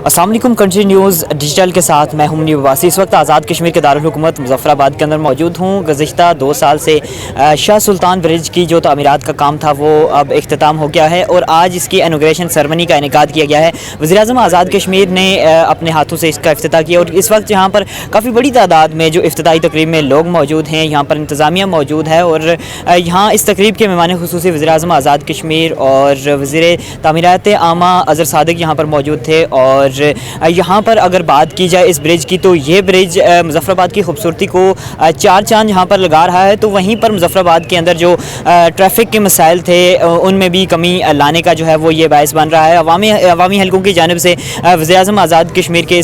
السلام علیکم، country news digital کے ساتھ میں ہوں منیب عباسی۔ اس وقت آزاد کشمیر کے دارالحکومت مظفر آباد کے اندر موجود ہوں۔ گزشتہ 2 سال سے شاہ سلطان برج کی جو تعمیرات کا کام تھا وہ اب اختتام ہو گیا ہے اور آج اس کی انوگریشن سرمنی کا انعقاد کیا گیا ہے۔ وزیر اعظم آزاد کشمیر نے اپنے ہاتھوں سے اس کا افتتاح کیا اور اس وقت یہاں پر کافی بڑی تعداد میں جو افتتاحی تقریب میں لوگ موجود ہیں، یہاں پر انتظامیہ موجود ہے اور یہاں اس تقریب کے مہمان خصوصی وزیر اعظم آزاد کشمیر اور وزیر تعمیرات عامہ اظہر صادق یہاں پر موجود تھے۔ اور یہاں پر اگر بات کی جائے اس برج کی تو یہ برج مظفر آباد کی خوبصورتی کو 4 چاند یہاں پر لگا رہا ہے، تو وہیں پر مظفر آباد کے اندر جو ٹریفک کے مسائل تھے ان میں بھی کمی لانے کا جو ہے وہ یہ باعث بن رہا ہے۔ عوامی حلقوں کی جانب سے وزیر اعظم آزاد کشمیر کے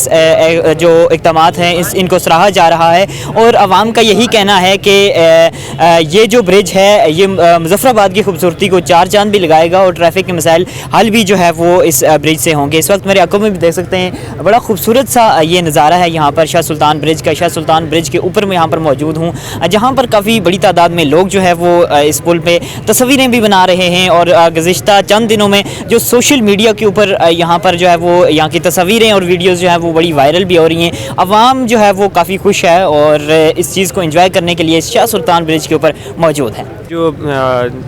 جو اقدامات ہیں ان کو سراہا جا رہا ہے اور عوام کا یہی کہنا ہے کہ یہ جو برج ہے یہ مظفر آباد کی خوبصورتی کو 4 چاند بھی لگائے گا اور ٹریفک کے مسائل حل بھی جو ہے وہ اس برج سے ہوں گے۔ اس وقت میرے آنکھوں میں بھی دیکھ سکتے ہیں بڑا خوبصورت سا یہ نظارہ ہے یہاں پر شاہ سلطان برج کا۔ شاہ سلطان برج کے اوپر میں یہاں پر موجود ہوں جہاں پر کافی بڑی تعداد میں لوگ جو ہے وہ اس پل پہ تصویریں بھی بنا رہے ہیں اور گزشتہ چند دنوں میں جو سوشل میڈیا کے اوپر یہاں پر جو ہے وہ یہاں کی تصویریں اور ویڈیوز جو ہے وہ بڑی وائرل بھی ہو رہی ہیں۔ عوام جو ہے وہ کافی خوش ہے اور اس چیز کو انجوائے کرنے کے لیے شاہ سلطان برج کے اوپر موجود ہے۔ جو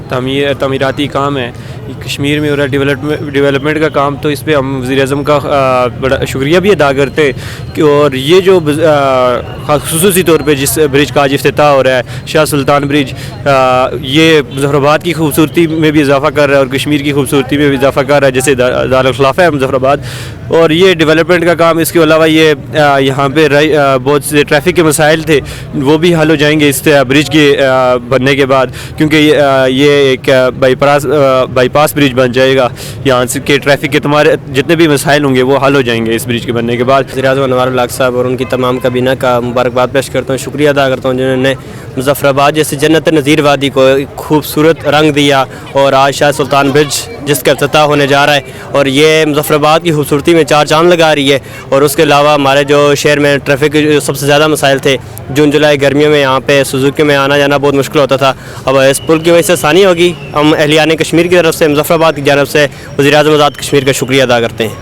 تعمیراتی کام ہے کشمیر میں ہو رہا ہے ڈیولپمنٹ کا کام، تو اس پہ ہم وزیر اعظم کا بڑا شکریہ بھی ادا کرتے کہ اور یہ جو خصوصی طور پہ جس برج کا آج افتتاح ہو رہا ہے شاہ سلطان برج، یہ مظفر آباد کی خوبصورتی میں بھی اضافہ کر رہا ہے اور کشمیر کی خوبصورتی میں بھی اضافہ کر رہا ہے، جیسے دارالخلافہ ہے مظفر آباد۔ اور یہ ڈیولپمنٹ کا کام، اس کے علاوہ یہ یہاں پہ بہت سے ٹریفک کے مسائل تھے وہ بھی حل ہو جائیں گے اس برج کے بننے کے بعد، کیونکہ یہ ایک بائی پاس برج بن جائے گا۔ یہاں سے کے ٹریفک کے تمہارے جتنے بھی مسائل ہوں گے وہ حل ہو جائیں گے اس برج کے بننے کے بعد۔ وزیر اعظم انوار الحق صاحب اور ان کی تمام کابینہ کا مبارکباد پیش کرتا ہوں، شکریہ ادا کرتا ہوں جنہوں نے مظفر آباد جیسے جنت نظیر وادی کو ایک خوبصورت رنگ دیا اور آج شاہ سلطان برج جس کا افتتاح ہونے جا رہا ہے اور یہ مظفر آباد کی خوبصورتی میں 4 چاند لگا رہی ہے۔ اور اس کے علاوہ ہمارے جو شہر میں ٹریفک کے جو سب سے زیادہ مسائل تھے، جون جولائی گرمیوں میں یہاں پہ سوزوکی میں آنا جانا بہت مشکل ہوتا تھا، اب اس پل کی وجہ سے آسانی ہوگی۔ ہم اہلیان کشمیر کی طرف سے مظفر آباد کی جانب سے وزیر اعظم آزاد کشمیر کا شکریہ ادا کرتے ہیں۔